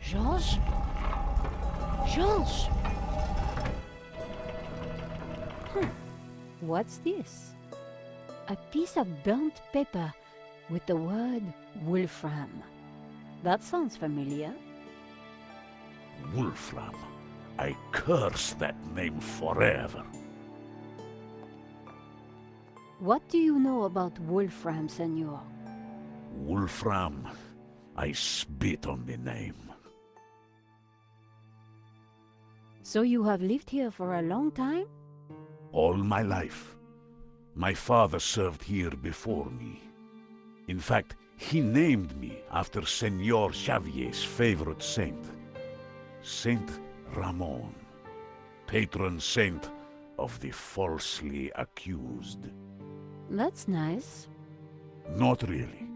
Georges? Georges! What's this? A piece of burnt paper with the word Wolfram. That sounds familiar. Wolfram. I curse that name forever. What do you know about Wolfram, Senor? Wolfram. I spit on the name. So you have lived here for a long time? All my life. My father served here before me. In fact, he named me after Senor Xavier's favorite saint. Saint Ramon, patron saint of the falsely accused. That's nice. Not really.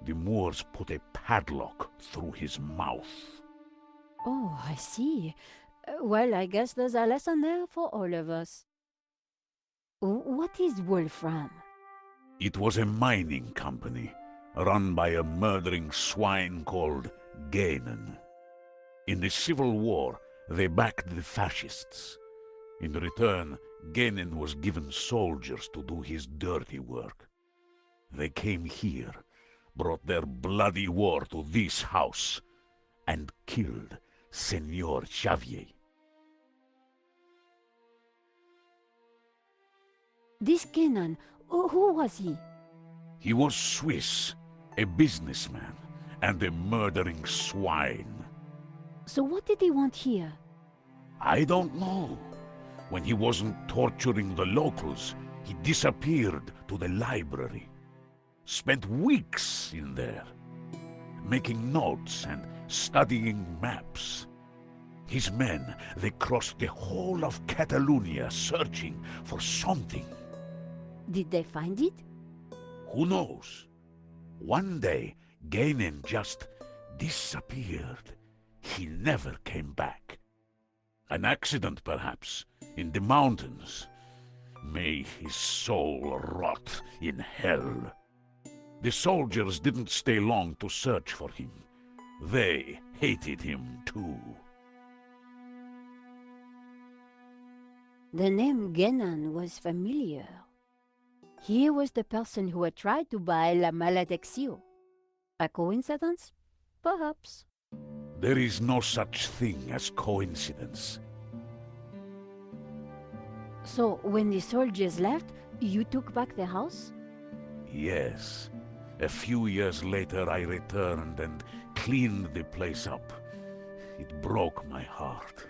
The Moors put a padlock through his mouth. Oh, I see. Well, I guess there's a lesson there for all of us. What is Wolfram? It was a mining company, run by a murdering swine called Gainan. In the Civil War, they backed the fascists. In return, Gainan was given soldiers to do his dirty work. They came here, brought their bloody war to this house, and killed Senor Xavier. This Kenan, who was he? He was Swiss, a businessman, and a murdering swine. So what did he want here? I don't know. When he wasn't torturing the locals, he disappeared to the library. Spent weeks in there, making notes and studying maps. His men, they crossed the whole of Catalonia searching for something. Did they find it? Who knows? One day, Gainan just disappeared. He never came back. An accident, perhaps, in the mountains. May his soul rot in hell. The soldiers didn't stay long to search for him. They hated him too. The name Genan was familiar. He was the person who had tried to buy La Maledicción. A coincidence? Perhaps. There is no such thing as coincidence. So, when the soldiers left, you took back the house? Yes. A few years later I returned and cleaned the place up. It broke my heart.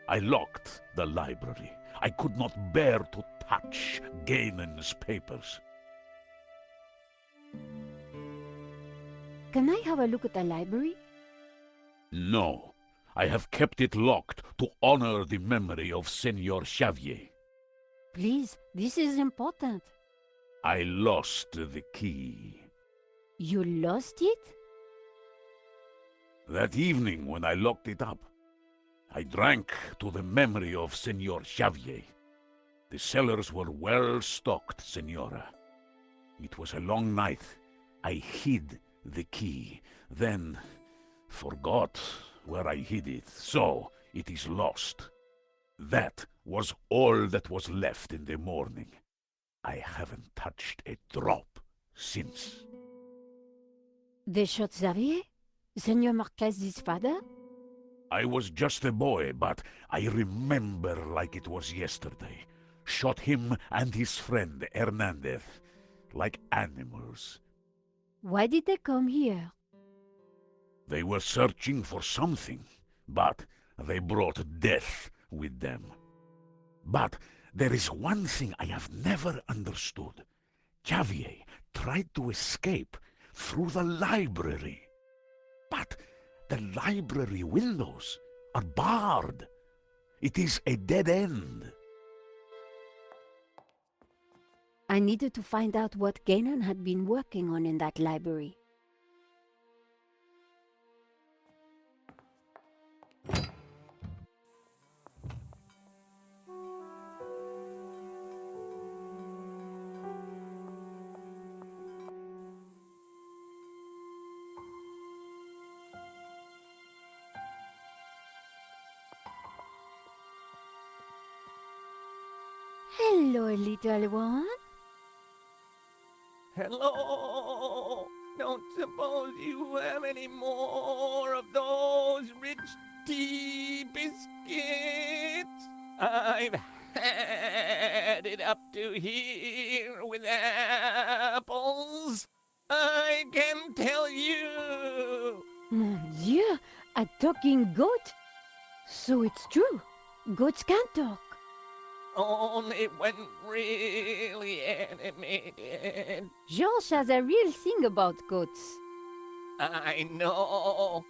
I locked the library. I could not bear to touch Gainan's papers. Can I have a look at the library? No. I have kept it locked to honor the memory of Senor Xavier. Please, this is important. I lost the key. You lost it? That evening when I locked it up, I drank to the memory of Senor Xavier. The cellars were well stocked, Senora. It was a long night. I hid the key, then forgot where I hid it, so it is lost. That was all that was left in the morning. I haven't touched a drop since. They shot Xavier? Senor Marquez's father? I was just a boy, but I remember like it was yesterday. Shot him and his friend Hernandez, like animals. Why did they come here? They were searching for something, but they brought death with them. But there is one thing I have never understood. Xavier tried to escape through the library. But the library windows are barred. It is a dead end. I needed to find out what Gainan had been working on in that library. Hello, little one. Hello! Don't suppose you have any more of those rich tea biscuits? I've had it up to here with apples. I can tell you. Mon Dieu, a talking goat? So it's true. Goats can talk. Only when really animated. George has a real thing about goats. I know.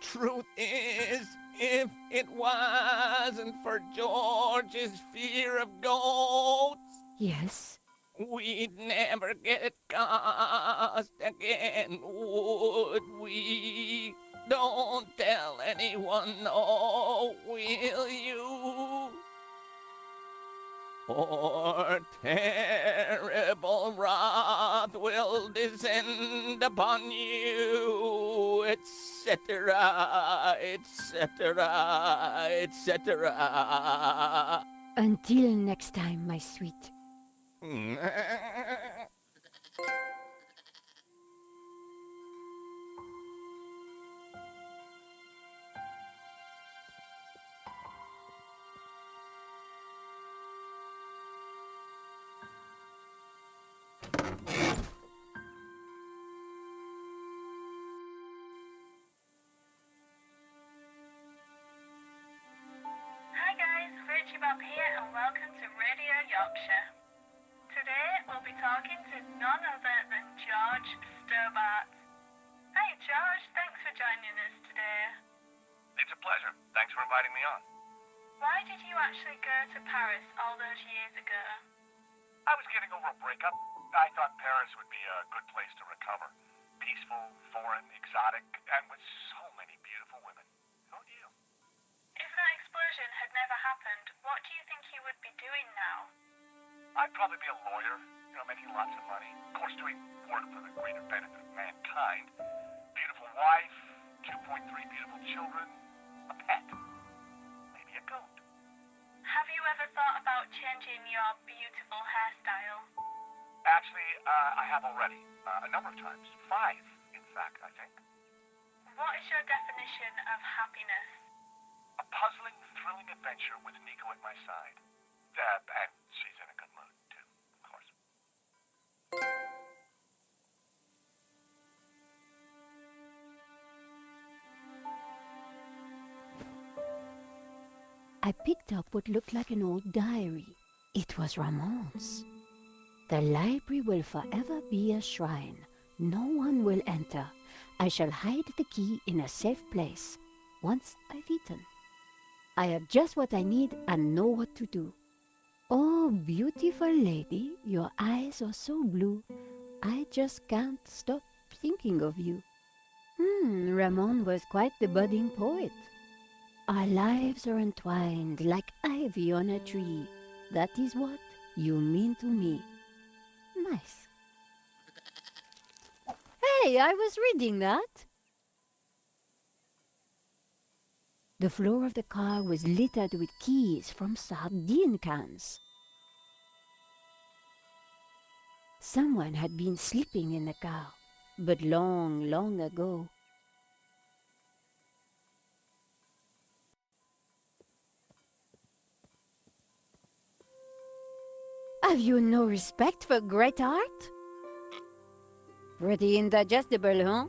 Truth is, if it wasn't for George's fear of goats, Yes. we'd never get cast again, would we? Don't tell anyone, no, will you? Or terrible wrath will descend upon you, etc., etc., etc. Until next time, my sweet. Hi guys, Richie Bob here and welcome to Radio Yorkshire. Today we'll be talking to none other than George Stobart. Hey George, thanks for joining us today. It's a pleasure. Thanks for inviting me on. Why did you actually go to Paris all those years ago? I was getting over a breakup. I thought Paris would be a good place to recover. Peaceful, foreign, exotic, and with so many beautiful women. Who knew? If that explosion had never happened, what do you think you would be doing now? I'd probably be a lawyer, making lots of money. Of course, doing work for the greater benefit of mankind. Beautiful wife, 2.3 beautiful children, a pet, maybe a goat. Have you ever thought about changing your beautiful hairstyle? Actually, I have already. A number of times. 5, in fact, I think. What is your definition of happiness? A puzzling, thrilling adventure with Nico at my side. And she's in a good mood, too, of course. I picked up what looked like an old diary. It was Ramon's. The library will forever be a shrine. No one will enter. I shall hide the key in a safe place. Once I've eaten. I have just what I need and know what to do. Oh, beautiful lady, your eyes are so blue. I just can't stop thinking of you. Ramon was quite the budding poet. Our lives are entwined like ivy on a tree. That is what you mean to me. Nice. Hey, I was reading that. The floor of the car was littered with keys from sardine cans. Someone had been sleeping in the car, but long, long ago. Have you no respect for great art? Pretty indigestible, huh?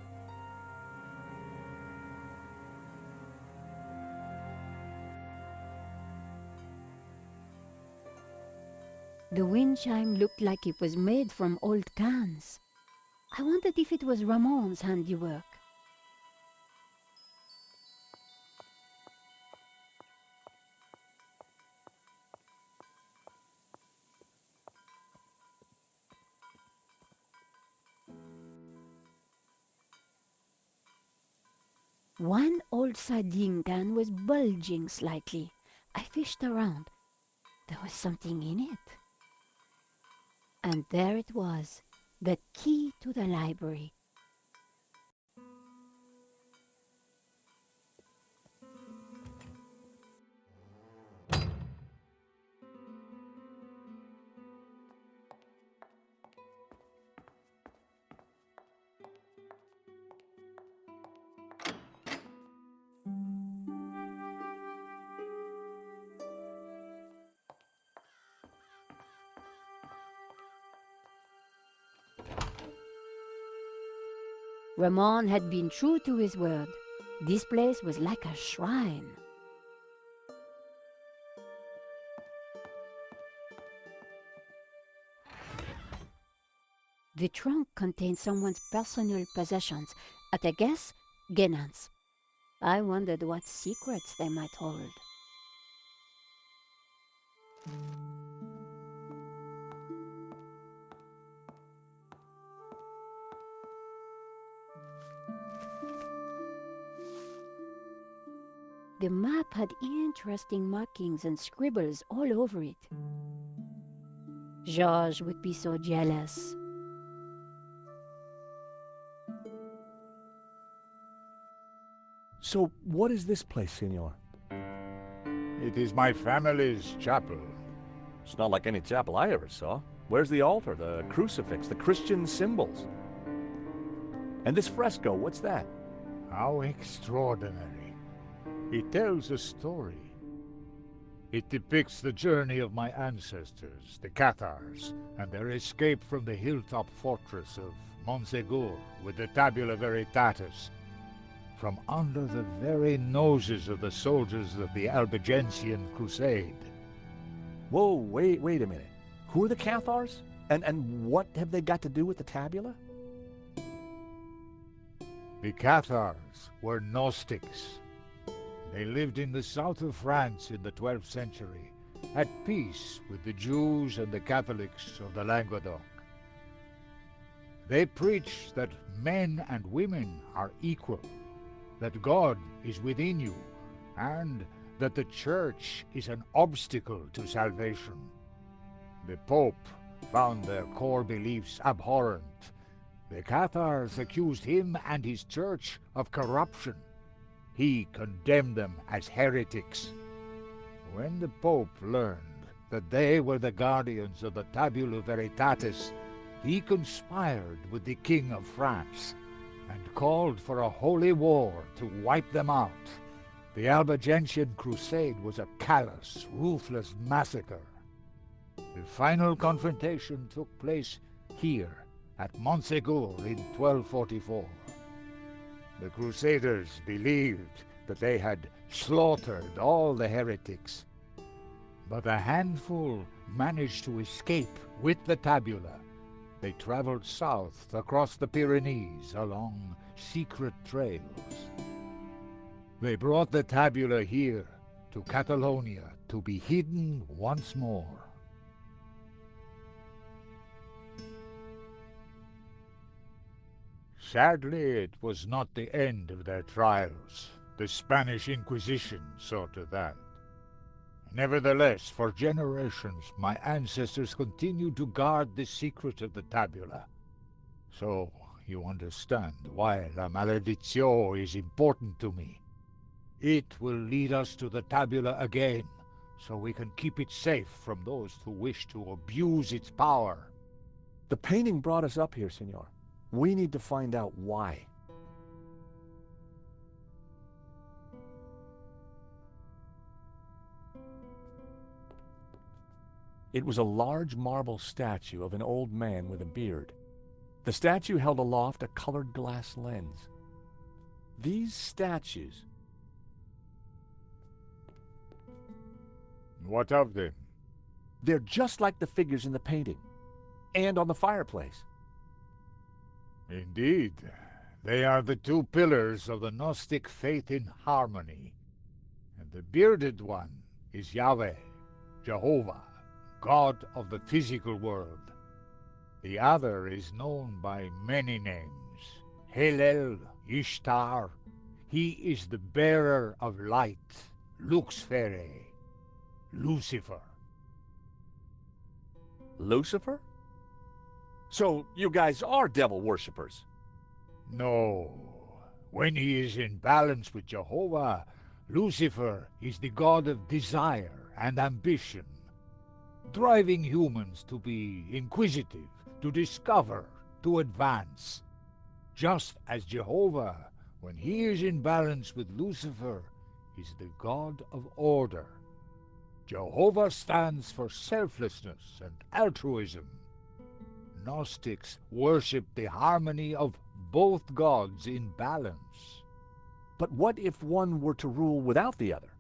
The wind chime looked like it was made from old cans. I wondered if it was Ramon's handiwork. One old sardine can was bulging slightly. I fished around. There was something in it. And there it was, the key to the library. Ramon had been true to his word. This place was like a shrine. The trunk contained someone's personal possessions, at a guess, Genan's. I wondered what secrets they might hold. The map had interesting markings and scribbles all over it. Georges would be so jealous. So, what is this place, Senor? It is my family's chapel. It's not like any chapel I ever saw. Where's the altar, the crucifix, the Christian symbols? And this fresco, what's that? How extraordinary. It tells a story. It depicts the journey of my ancestors, the Cathars, and their escape from the hilltop fortress of Montsegur with the Tabula Veritatis, from under the very noses of the soldiers of the Albigensian Crusade. Whoa, wait a minute. Who are the Cathars? And what have they got to do with the tabula? The Cathars were Gnostics. They lived in the south of France in the 12th century, at peace with the Jews and the Catholics of the Languedoc. They preach that men and women are equal, that God is within you, and that the Church is an obstacle to salvation. The Pope found their core beliefs abhorrent. The Cathars accused him and his Church of corruption. He condemned them as heretics. When the Pope learned that they were the guardians of the Tabula Veritatis, he conspired with the King of France and called for a holy war to wipe them out. The Albigensian Crusade was a callous, ruthless massacre. The final confrontation took place here, at Montsegur in 1244. The Crusaders believed that they had slaughtered all the heretics, but a handful managed to escape with the tabula. They traveled south across the Pyrenees along secret trails. They brought the tabula here to Catalonia to be hidden once more. Sadly, it was not the end of their trials. The Spanish Inquisition saw to that. Nevertheless, for generations, my ancestors continued to guard the secret of the tabula. So, you understand why La Malediccio is important to me. It will lead us to the tabula again, so we can keep it safe from those who wish to abuse its power. The painting brought us up here, Senor. We need to find out why. It was a large marble statue of an old man with a beard. The statue held aloft a colored glass lens. These statues... What of them? They're just like the figures in the painting, and on the fireplace. Indeed, they are the two pillars of the Gnostic faith in harmony. And the bearded one is Yahweh, Jehovah, God of the physical world. The other is known by many names. Hillel, Ishtar. He is the bearer of light, Luxfere, Lucifer. Lucifer? So you guys are devil worshippers? No. When he is in balance with Jehovah, Lucifer is the god of desire and ambition, driving humans to be inquisitive, to discover, to advance. Just as Jehovah, when he is in balance with Lucifer, is the god of order. Jehovah stands for selflessness and altruism. Gnostics worship the harmony of both gods in balance. But what if one were to rule without the other?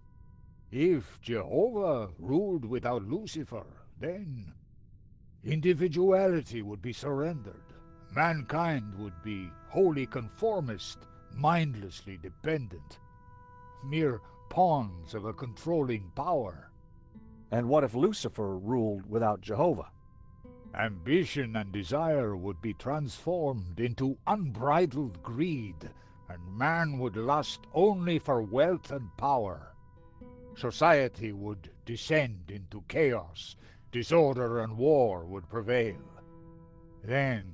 If Jehovah ruled without Lucifer, then individuality would be surrendered. Mankind would be wholly conformist, mindlessly dependent, mere pawns of a controlling power. And what if Lucifer ruled without Jehovah? Ambition and desire would be transformed into unbridled greed, and man would lust only for wealth and power. Society would descend into chaos, disorder and war would prevail. Then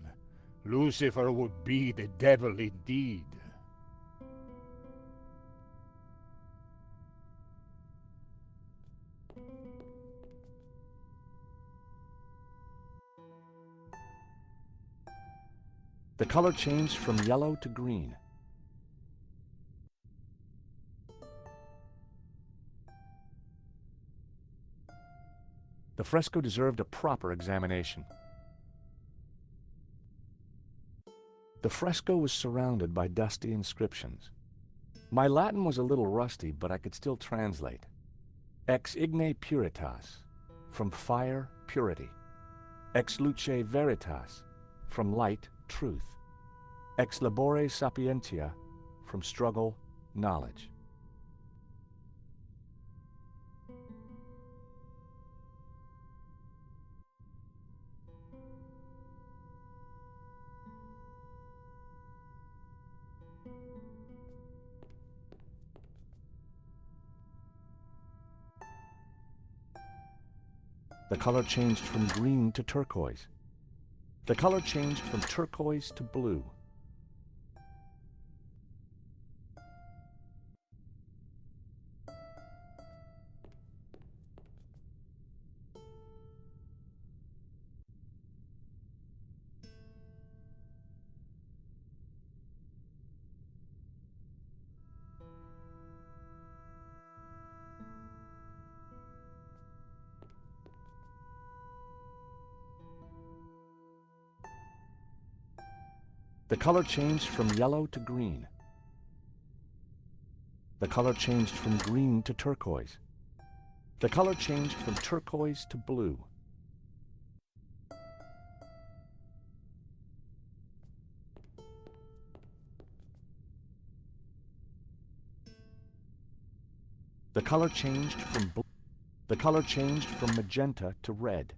Lucifer would be the devil indeed. The color changed from yellow to green. The fresco deserved a proper examination. The fresco was surrounded by dusty inscriptions. My Latin was a little rusty, but I could still translate. Ex igne puritas, from fire, purity. Ex luce veritas, from light, truth. Ex labore sapientia, from struggle, knowledge. The color changed from green to turquoise. The color changed from turquoise to blue. The color changed from yellow to green. The color changed from green to turquoise. The color changed from turquoise to blue. The color changed from The color changed from magenta to red.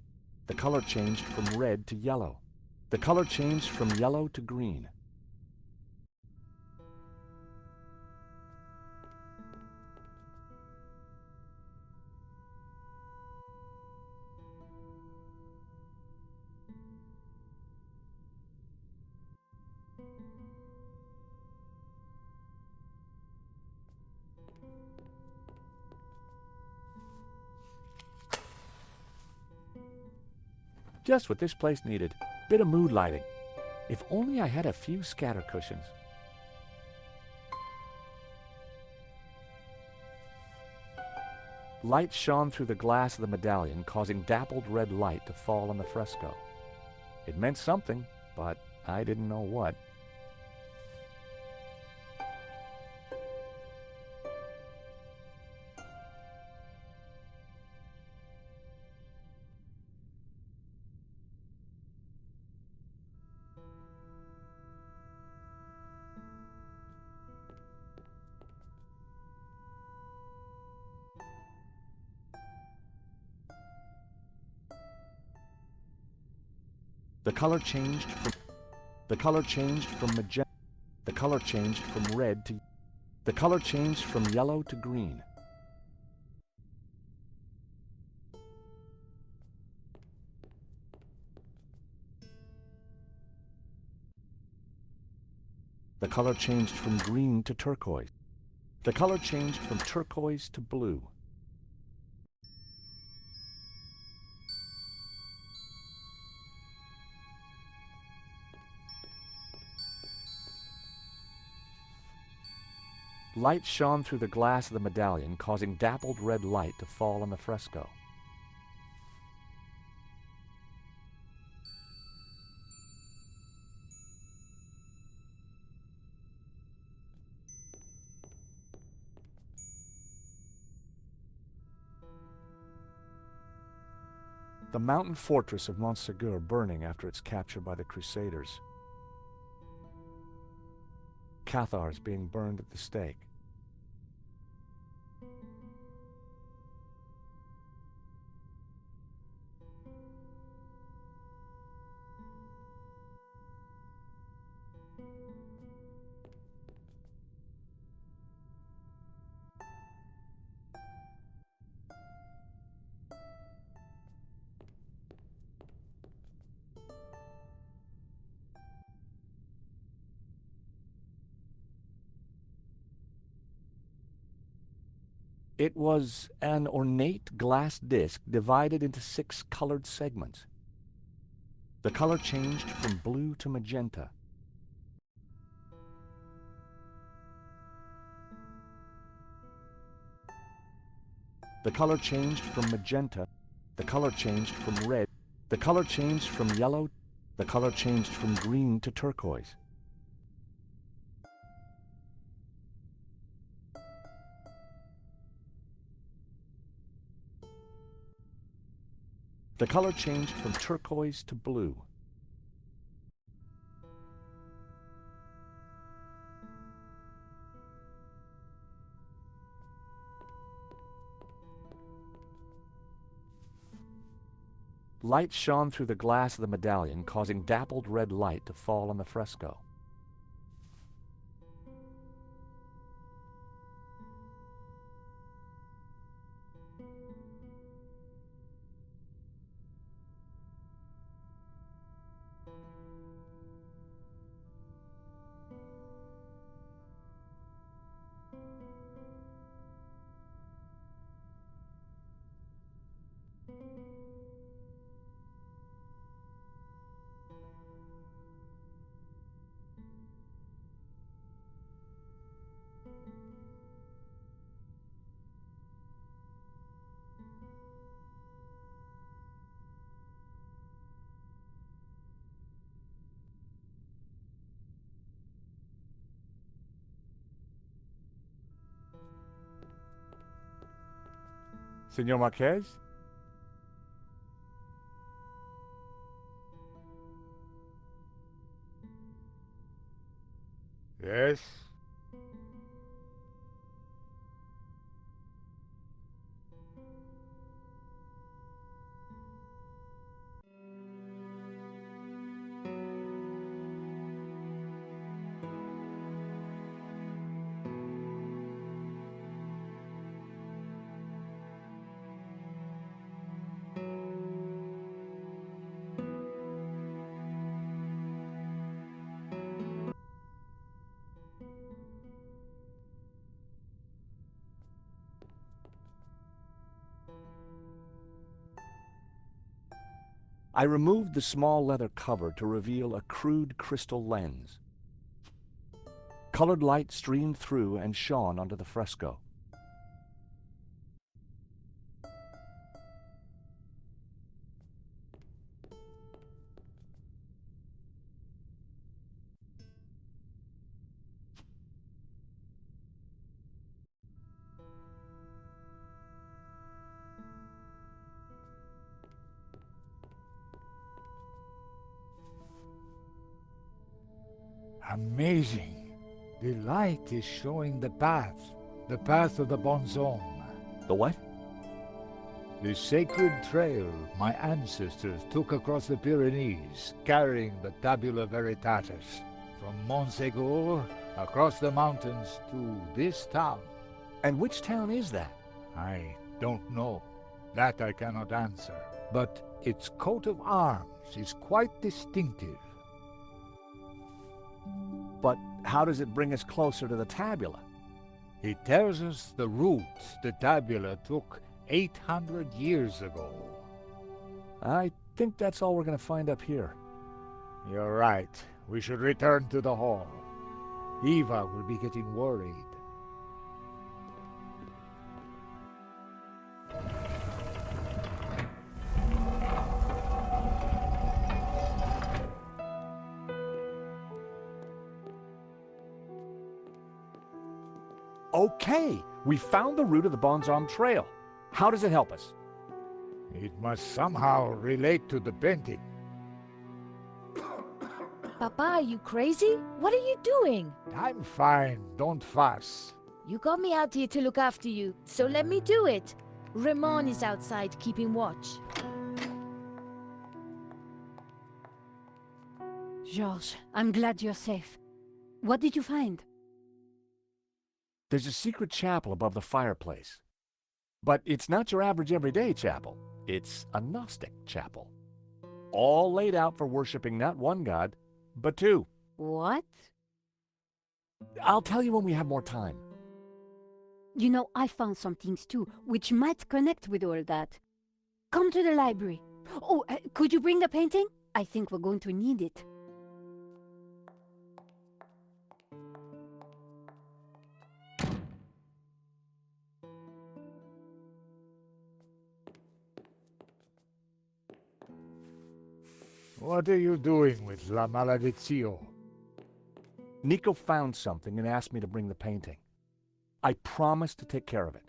The color changed from red to yellow. The color changed from yellow to green. Just what this place needed. Bit of mood lighting. If only I had a few scatter cushions. Light shone through the glass of the medallion, causing dappled red light to fall on the fresco. It meant something, but I didn't know what. The color changed from magenta. The color changed from red to The color changed from yellow to green. The color changed from green to turquoise. The color changed from turquoise to blue. Light shone through the glass of the medallion, causing dappled red light to fall on the fresco. The mountain fortress of Montségur burning after its capture by the Crusaders. Cathars being burned at the stake. It was an ornate glass disc divided into 6 colored segments. The color changed from blue to magenta. The color changed from magenta. The color changed from red. The color changed from yellow. The color changed from green to turquoise. The color changed from turquoise to blue. Light shone through the glass of the medallion, causing dappled red light to fall on the fresco. Senor Marquez? Yes? I removed the small leather cover to reveal a crude crystal lens. Colored light streamed through and shone onto the fresco. Amazing. The light is showing the path of the bonzone. The what? The sacred trail my ancestors took across the Pyrenees, carrying the Tabula Veritatis, from Montségur across the mountains to this town. And which town is that? I don't know. That I cannot answer. But its coat of arms is quite distinctive. But how does it bring us closer to the tabula? It tells us the route the tabula took 800 years ago. I think that's all we're going to find up here. You're right. We should return to the hall. Eva will be getting worried. Okay, we found the route of the Bonzom Trail. How does it help us? It must somehow relate to the painting. Papa, are you crazy? What are you doing? I'm fine, don't fuss. You got me out here to look after you, so let me do it. Ramon is outside keeping watch. George, I'm glad you're safe. What did you find? There's a secret chapel above the fireplace. But it's not your average everyday chapel. It's a Gnostic chapel. All laid out for worshiping not one god, but two. What? I'll tell you when we have more time. You know, I found some things too, which might connect with all that. Come to the library. Oh, could you bring the painting? I think we're going to need it. What are you doing with La Maledizio? Nico found something and asked me to bring the painting. I promised to take care of it.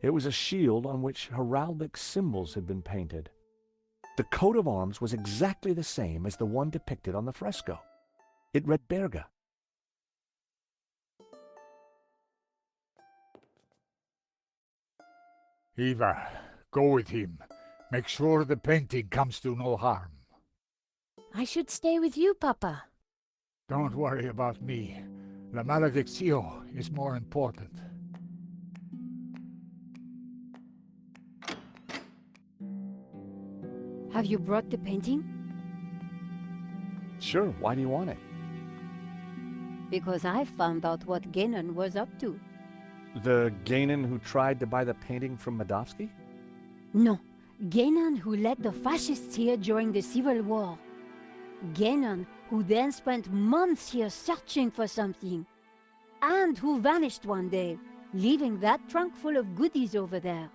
It was a shield on which heraldic symbols had been painted. The coat of arms was exactly the same as the one depicted on the fresco. It read Berga. Eva, go with him. Make sure the painting comes to no harm. I should stay with you, Papa. Don't worry about me. La Malediccio is more important. Have you brought the painting? Sure, why do you want it? Because I found out what Ganon was up to. The Ganon who tried to buy the painting from Medovsky? No, Ganon who led the fascists here during the Civil War. Ganon who then spent months here searching for something. And who vanished one day, leaving that trunk full of goodies over there.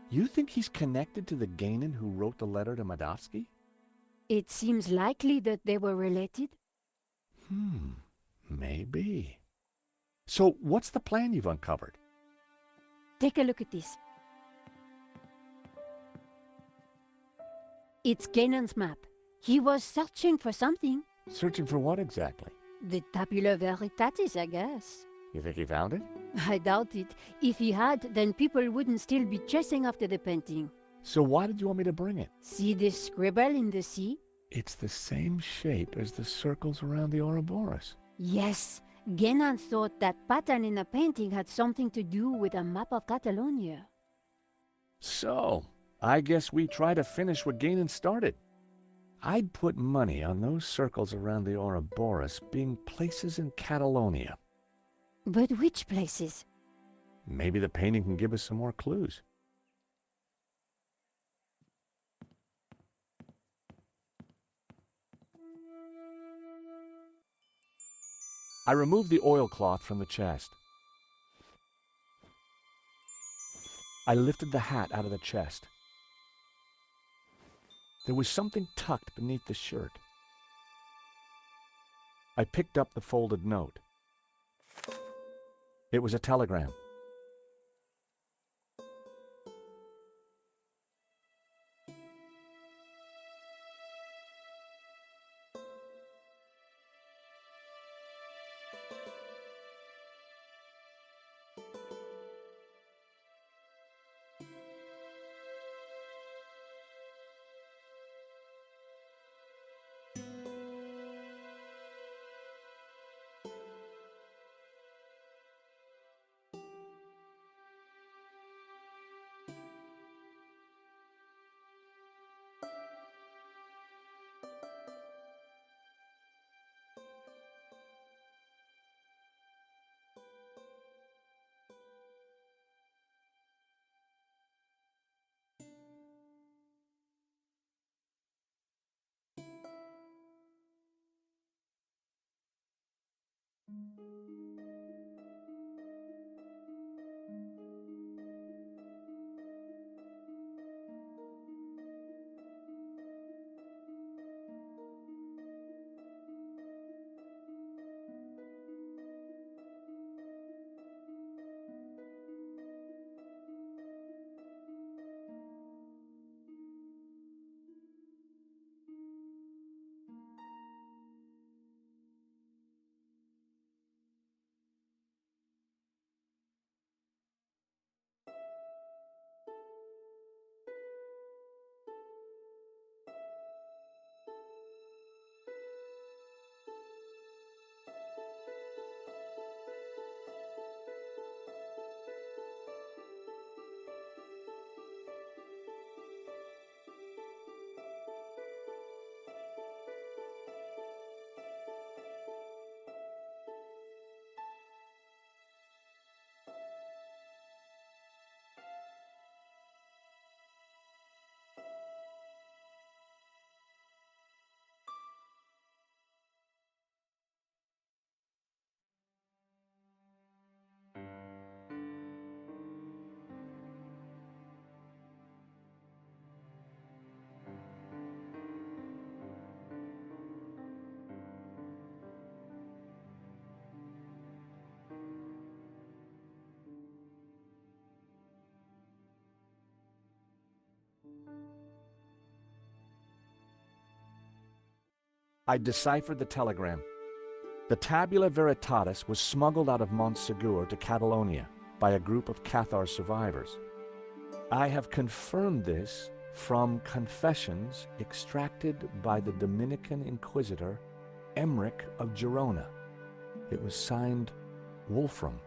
You think he's connected to the Ganon who wrote the letter to Medovsky? It seems likely that they were related. Maybe. So what's the plan you've uncovered? Take a look at this. It's Ganon's map. He was searching for something. Searching for what exactly? The Tabula Veritatis, I guess. You think he found it? I doubt it. If he had, then people wouldn't still be chasing after the painting. So why did you want me to bring it? See this scribble in the sea? It's the same shape as the circles around the Ouroboros. Yes. Ganon thought that pattern in the painting had something to do with a map of Catalonia. So, I guess we try to finish what Ganon started. I'd put money on those circles around the Ouroboros being places in Catalonia. But which places? Maybe the painting can give us some more clues. I removed the oilcloth from the chest. I lifted the hat out of the chest. There was something tucked beneath the shirt. I picked up the folded note. It was a telegram. I deciphered the telegram. The Tabula Veritatis was smuggled out of Montsegur to Catalonia by a group of Cathar survivors. I have confirmed this from confessions extracted by the Dominican Inquisitor Emmerich of Girona. It was signed Wolfram.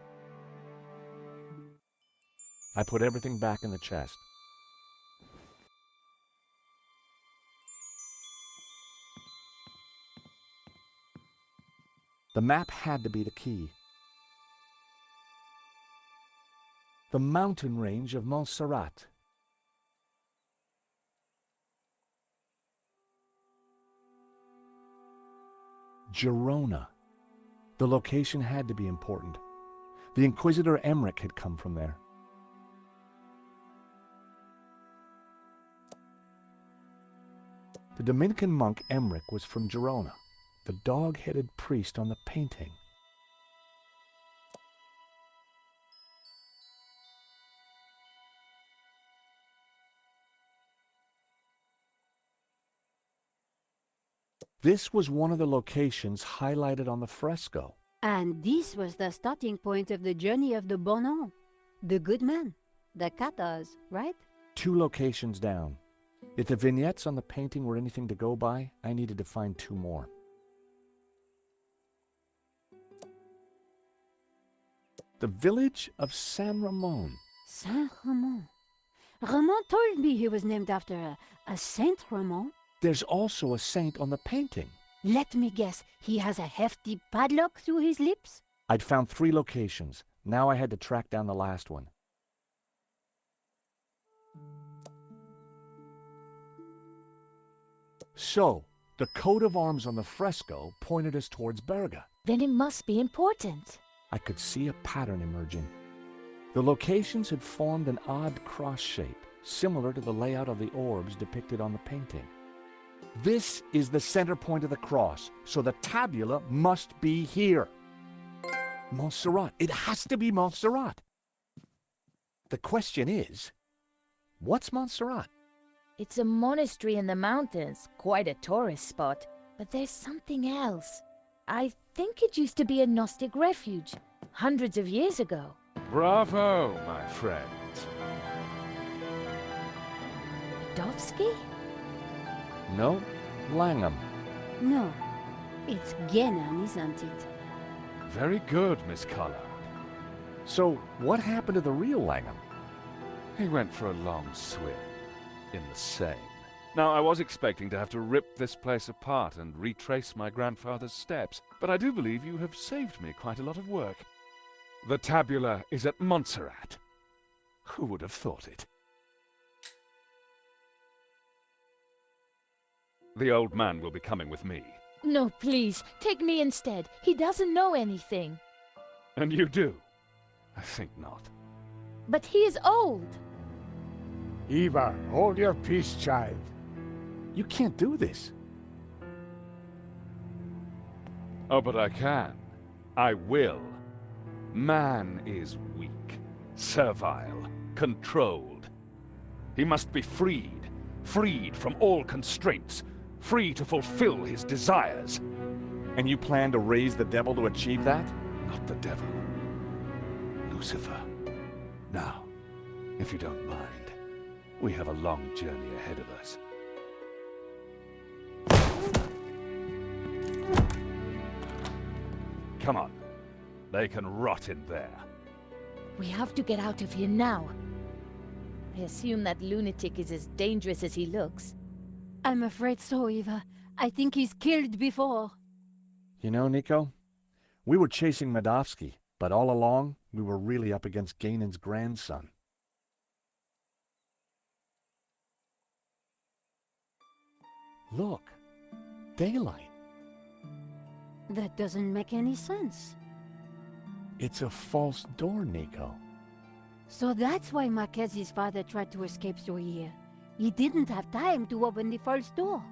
I put everything back in the chest. The map had to be the key. The mountain range of Montserrat. Girona. The location had to be important. The Inquisitor Emmerich had come from there. The Dominican monk Emmerich was from Girona, the dog-headed priest on the painting. This was one of the locations highlighted on the fresco. And this was the starting point of the journey of the Bonan, the good men, the Cathars, right? 2 locations down. If the vignettes on the painting were anything to go by, I needed to find 2 more. The village of San Ramon. Saint Ramon. Ramon told me he was named after a Saint Ramon. There's also a saint on the painting. Let me guess, he has a hefty padlock through his lips? I'd found 3 locations. Now I had to track down the last one. So, the coat of arms on the fresco pointed us towards Berga. Then it must be important. I could see a pattern emerging. The locations had formed an odd cross shape, similar to the layout of the orbs depicted on the painting. This is the center point of the cross, so the tabula must be here. Montserrat. It has to be Montserrat. The question is, what's Montserrat? It's a monastery in the mountains, quite a tourist spot. But there's something else. I think it used to be a Gnostic refuge, hundreds of years ago. Bravo, my friend. Dovsky? No, Langham. No, it's Genan, isn't it? Very good, Miss Collard. So, what happened to the real Langham? He went for a long swim in the Seine. Now, I was expecting to have to rip this place apart and retrace my grandfather's steps, but I do believe you have saved me quite a lot of work. The tabula is at Montserrat. Who would have thought it? The old man will be coming with me. No, please, take me instead. He doesn't know anything. And you do? I think not. But he is old. Eva, hold your peace, child. You can't do this. Oh, but I can. I will. Man is weak, servile, controlled. He must be freed, freed from all constraints, free to fulfill his desires. And you plan to raise the devil to achieve that? Not the devil. Lucifer. Now, if you don't mind, we have a long journey ahead of us. Come on. They can rot in there. We have to get out of here now. I assume that lunatic is as dangerous as he looks. I'm afraid so, Eva. I think he's killed before. You know, Nico, we were chasing Medovsky, but all along, we were really up against Ganon's grandson. Look, daylight. That doesn't make any sense. It's a false door, Nico. So that's why Marquez's father tried to escape through here. He didn't have time to open the false door.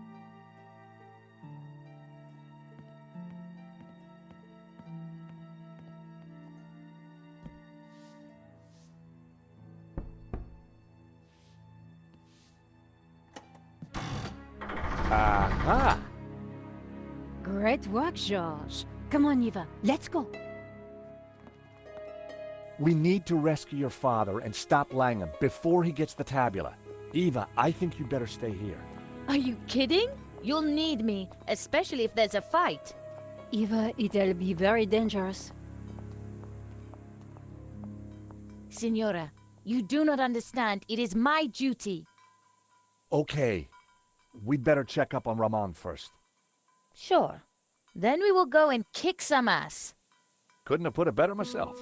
Aha! Great work, George. Come on, Eva, let's go. We need to rescue your father and stop Langham before he gets the tabula. Eva, I think you better stay here. Are you kidding? You'll need me, especially if there's a fight. Eva, it'll be very dangerous. Signora, you do not understand. It is my duty. Okay. We'd better check up on Ramon first. Sure. Then we will go and kick some ass. Couldn't have put it better myself.